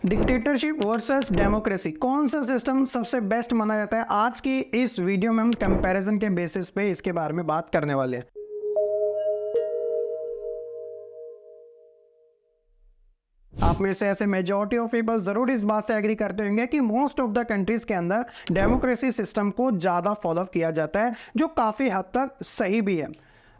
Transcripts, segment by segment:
Dictatorship versus democracy, कौन सा system सबसे बेस्ट माना जाता है? आज की इस वीडियो में हम कंपैरिजन के बेसिस पे इसके बारे में बात करने वाले हैं। आप में से ऐसे मेजॉरिटी ऑफ पीपल जरूर इस बात से एग्री करते होंगे कि मोस्ट ऑफ द कंट्रीज के अंदर डेमोक्रेसी सिस्टम को ज्यादा फॉलो किया जाता है, जो काफी हद तक सही भी है।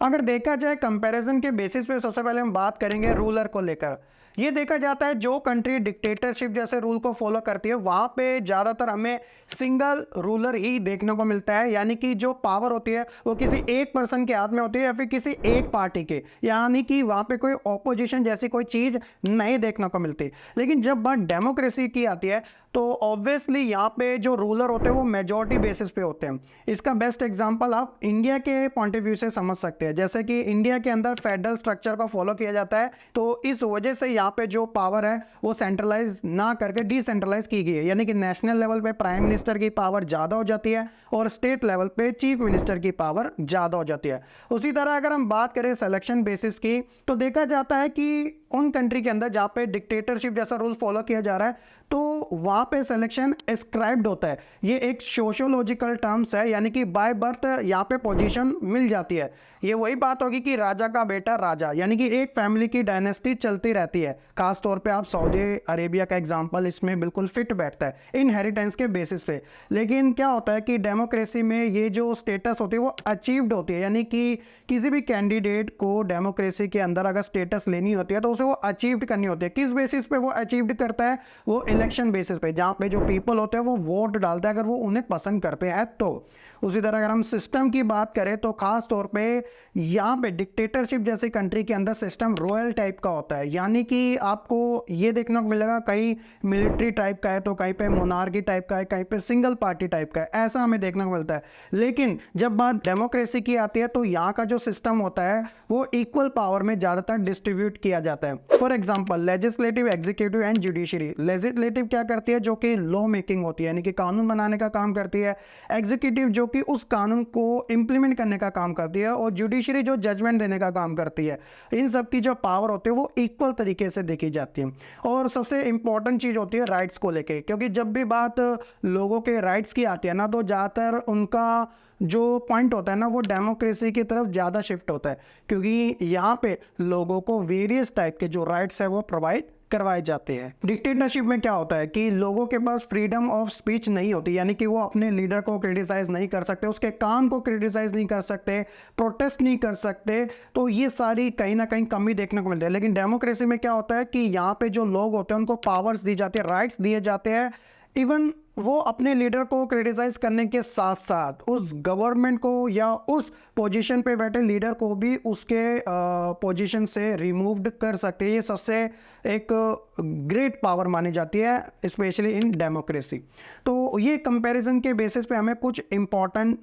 अगर देखा जाए कंपैरिजन के बेसिस पे, सबसे पहले हम बात करेंगे रूलर को लेकर। ये देखा जाता है जो कंट्री डिक्टेटरशिप जैसे रूल को फॉलो करती है वहां पे ज्यादातर हमें सिंगल रूलर ही देखने को मिलता है, यानी कि जो पावर होती है वो किसी एक पर्सन के हाथ में होती है या फिर किसी एक पार्टी के, यानी कि वहां पे कोई ऑपोजिशन जैसी कोई चीज नहीं देखने को मिलती। लेकिन जब बात डेमोक्रेसी की आती है तो ऑब्वियसली यहाँ पे जो रूलर होते हैं वो मेजॉरिटी बेसिस पे होते हैं। इसका बेस्ट एग्जांपल आप इंडिया के पॉइंट ऑफ व्यू से समझ सकते हैं। जैसे कि इंडिया के अंदर फेडरल स्ट्रक्चर को फॉलो किया जाता है, तो इस वजह से यहाँ पे जो पावर है वो सेंट्रलाइज ना करके डिसेंट्रलाइज की गई है, यानी कि नेशनल लेवल पे प्राइम मिनिस्टर की पावर ज़्यादा हो जाती है और स्टेट लेवल पे चीफ मिनिस्टर की पावर ज़्यादा हो जाती है। उसी तरह अगर हम बात करें सिलेक्शन बेसिस की, तो देखा जाता है कि उन कंट्री के अंदर जहाँ पे डिक्टेटरशिप जैसा रूल फॉलो किया जा रहा है तो वहाँ पे सिलेक्शन एस्क्राइब्ड होता है। ये एक सोशियोलॉजिकल टर्म्स है, यानी कि बाय बर्थ यहाँ पे पोजीशन मिल जाती है। ये वही बात होगी कि राजा का बेटा राजा, यानी कि एक फैमिली की डायनेस्टी चलती रहती है। खास तौर पे आप सऊदी अरेबिया का एग्जांपल इसमें बिल्कुल फिट बैठता है इनहेरिटेंस के बेसिस पे। लेकिन क्या होता है कि डेमोक्रेसी में ये जो स्टेटस होती है वो अचीव्ड होती है, यानी कि किसी भी कैंडिडेट को डेमोक्रेसी के अंदर अगर स्टेटस लेनी होती है तो उसे वो अचीव्ड करनी होती है। किस बेसिस पे वो अचीव्ड करता है? वो इलेक्शन बेसिस पे, जहाँ पे जो पीपल होते हैं वो वोट डालते हैं अगर वो उन्हें पसंद करते हैं तो। उसी तरह अगर हम सिस्टम की बात करें तो खास तौर पे यहाँ पे डिक्टेटरशिप जैसी कंट्री के अंदर सिस्टम रॉयल टाइप का होता है, यानी कि आपको ये देखने को मिलेगा कहीं मिलिट्री टाइप का है तो कहीं पे मोनार्की टाइप का है, कहीं पे सिंगल पार्टी टाइप का है, ऐसा हमें देखने को मिलता है। लेकिन जब बात डेमोक्रेसी की आती है तो यहाँ का जो सिस्टम होता है वो इक्वल पावर में ज़्यादातर डिस्ट्रीब्यूट किया जाता है। For example legislative, executive and judiciary. Legislative क्या करती है? जो कि लॉ मेकिंग होती है, यानी कि कानून बनाने का काम करती है। एग्जीक्यूटिव जो कि उस कानून को इंप्लीमेंट करने का काम करती है, और जुडिशरी जो जजमेंट देने का काम करती है। इन सब की जो पावर होती है वो इक्वल तरीके से देखी जाती है। और सबसे इंपॉर्टेंट चीज होती है राइट्स को लेके, क्योंकि जब भी बात लोगों के राइट्स की आती है ना तो ज़्यादातर उनका जो पॉइंट होता है ना वो डेमोक्रेसी की तरफ ज़्यादा शिफ्ट होता है, क्योंकि यहाँ पे लोगों को वेरियस टाइप के जो राइट्स है वो प्रोवाइड करवाए जाते हैं। डिक्टेटरशिप में क्या होता है कि लोगों के पास फ्रीडम ऑफ स्पीच नहीं होती, यानी कि वो अपने लीडर को क्रिटिसाइज नहीं कर सकते, उसके काम को क्रिटिसाइज नहीं कर सकते, प्रोटेस्ट नहीं कर सकते। तो ये सारी कहीं ना कहीं कमी देखने को मिलती है। लेकिन डेमोक्रेसी में क्या होता है कि यहाँ पे जो लोग होते हैं उनको पावर्स दी जाती है, राइट्स दिए जाते हैं। इवन वो अपने लीडर को क्रिटिसाइज करने के साथ साथ उस गवर्नमेंट को या उस पोजीशन पे बैठे लीडर को भी उसके पोजीशन से रिमूव्ड कर सकते हैं। ये सबसे एक ग्रेट पावर मानी जाती है, स्पेशली इन डेमोक्रेसी। तो ये कंपैरिजन के बेसिस पे हमें कुछ इंपॉर्टेंट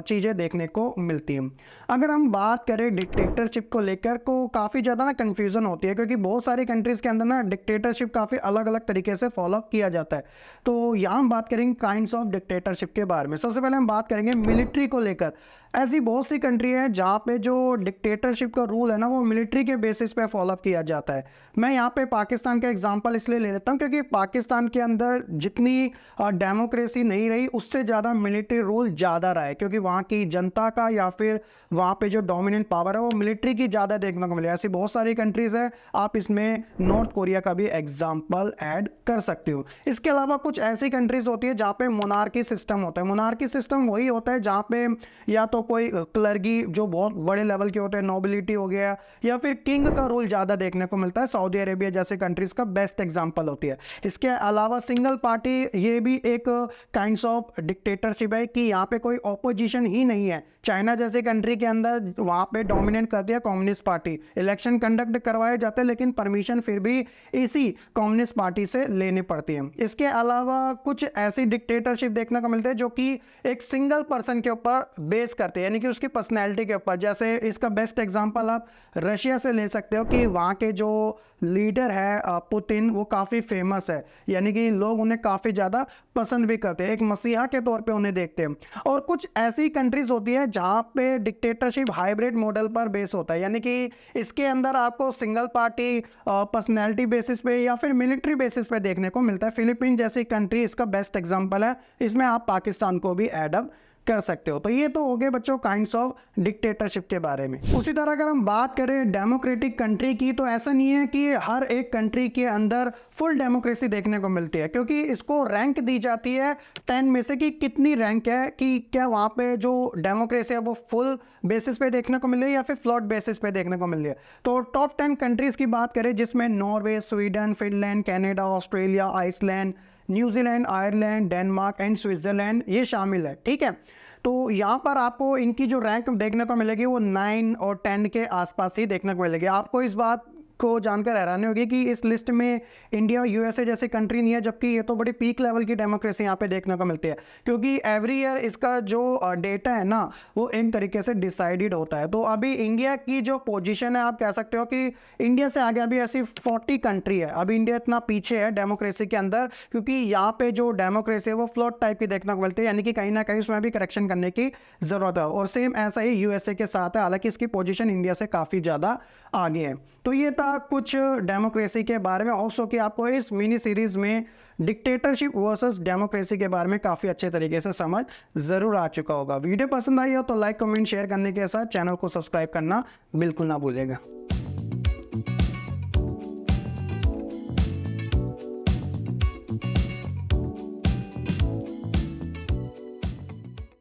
चीज़ें देखने को मिलती हैं। अगर हम बात करें डिक्टेटरशिप को लेकर को काफ़ी ज़्यादा ना कन्फ्यूज़न होती है, क्योंकि बहुत सारी कंट्रीज़ के अंदर ना डिक्टेटरशिप काफ़ी अलग अलग तरीके से फॉलो किया जाता है। तो यहाँ हम बात करेंगे काइंड्स ऑफ डिक्टेटरशिप के बारे में। सबसे पहले हम बात करेंगे मिलिट्री को लेकर। ऐसी बहुत सी कंट्री है जहाँ पे जो डिक्टेटरशिप का रूल है ना वो मिलिट्री के बेसिस पे फॉलो किया जाता है। मैं यहाँ पे पाकिस्तान का एग्जांपल इसलिए ले लेता हूँ क्योंकि पाकिस्तान के अंदर जितनी डेमोक्रेसी नहीं रही उससे ज़्यादा मिलिट्री रूल ज़्यादा रहा है, क्योंकि वहाँ की जनता का या फिर वहाँ पे जो डोमिनेंट पावर है वो मिलिट्री की ज़्यादा देखने को मिले। ऐसी बहुत सारी कंट्रीज़ है, आप इसमें नॉर्थ कोरिया का भी एग्जाम्पल ऐड कर सकते हो। इसके अलावा कुछ ऐसी कंट्रीज़ होती है जहाँ पे मोनार्की सिस्टम होता है। मोनार्की सिस्टम वही होता है जहाँ पे या तो कोई क्लर्गी जो बहुत बड़े लेवल के होते हैं, नोबिलिटी हो गया, या फिर किंग का रूल ज़्यादा देखने को मिलता है। सऊदी अरेबिया जैसे कंट्रीज़ का बेस्ट एग्जाम्पल होती है। इसके अलावा सिंगल पार्टी, ये भी एक काइंड्स ऑफ डिक्टेटरशिप है कि यहाँ पे कोई ऑपोजिशन ही नहीं है। चाइना जैसे कंट्री के अंदर वहाँ पे डोमिनेट करती है कम्युनिस्ट पार्टी। इलेक्शन कंडक्ट करवाए जाते हैं लेकिन परमिशन फिर भी इसी कम्युनिस्ट पार्टी से लेनी पड़ती है। इसके अलावा कुछ ऐसी डिक्टेटरशिप देखने को मिलती है जो कि एक सिंगल पर्सन के ऊपर बेस करती करती है, यानी कि उसकी पर्सनैलिटी के ऊपर। जैसे इसका बेस्ट एग्जांपल आप रशिया से ले सकते हो कि वहाँ के जो लीडर है पुतिन, वो काफ़ी फेमस है, यानी कि लोग उन्हें काफ़ी ज़्यादा पसंद भी करते हैं, एक मसीहा के तौर पे उन्हें देखते हैं। और कुछ ऐसी कंट्रीज़ होती है जहाँ पे डिक्टेटरशिप हाइब्रिड मॉडल पर बेस होता है, यानी कि इसके अंदर आपको सिंगल पार्टी पर्सनैलिटी बेसिस पे या फिर मिलिट्री बेसिस पे देखने को मिलता है। फिलीपीन जैसी कंट्री इसका बेस्ट एग्जांपल है, इसमें आप पाकिस्तान को भी ऐड अप कर सकते हो। तो ये तो हो गए बच्चों काइंड्स ऑफ डिक्टेटरशिप के बारे में। उसी तरह अगर हम बात करें डेमोक्रेटिक कंट्री की, तो ऐसा नहीं है कि हर एक कंट्री के अंदर फुल डेमोक्रेसी देखने को मिलती है, क्योंकि इसको रैंक दी जाती है 10 में से कि कितनी रैंक है, कि क्या वहाँ पे जो डेमोक्रेसी है वो फुल बेसिस पे देखने को मिल रही है या फिर फ्लॉट बेसिस पे देखने को मिल रही है। तो टॉप 10 कंट्रीज़ की बात करें जिसमें Norway, Sweden, Finland, Canada, Australia, Iceland, New Zealand, Ireland, Denmark and Switzerland ये शामिल है। ठीक है, तो यहाँ पर आपको इनकी जो रैंक देखने को मिलेगी वो 9 और 10 के आसपास ही देखने को मिलेगी। आपको इस बात को जानकर हैरानी होगी कि इस लिस्ट में इंडिया और यूएसए जैसी कंट्री नहीं है, जबकि ये तो बड़ी पीक लेवल की डेमोक्रेसी यहाँ पे देखने को मिलती है, क्योंकि एवरी ईयर इसका जो डेटा है ना वो इन तरीके से डिसाइडेड होता है। तो अभी इंडिया की जो पोजीशन है, आप कह सकते हो कि इंडिया से आगे अभी ऐसी 40 कंट्री है। अभी इंडिया इतना पीछे है डेमोक्रेसी के अंदर, क्योंकि यहाँ पे जो डेमोक्रेसी है वो फ्लोट टाइप की देखने को मिलती है, यानी कि कहीं ना कहीं उसमें भी करेक्शन करने की ज़रूरत है। और सेम ऐसा ही यूएसए के साथ है, हालांकि इसकी पोजीशन इंडिया से काफ़ी ज़्यादा आगे है। तो ये था कुछ डेमोक्रेसी के बारे में। ऑल्सो कि आपको इस मिनी सीरीज़ में डिक्टेटरशिप वर्सेस डेमोक्रेसी के बारे में काफ़ी अच्छे तरीके से समझ ज़रूर आ चुका होगा। वीडियो पसंद आई हो तो लाइक, कमेंट, शेयर करने के साथ चैनल को सब्सक्राइब करना बिल्कुल ना भूलिएगा।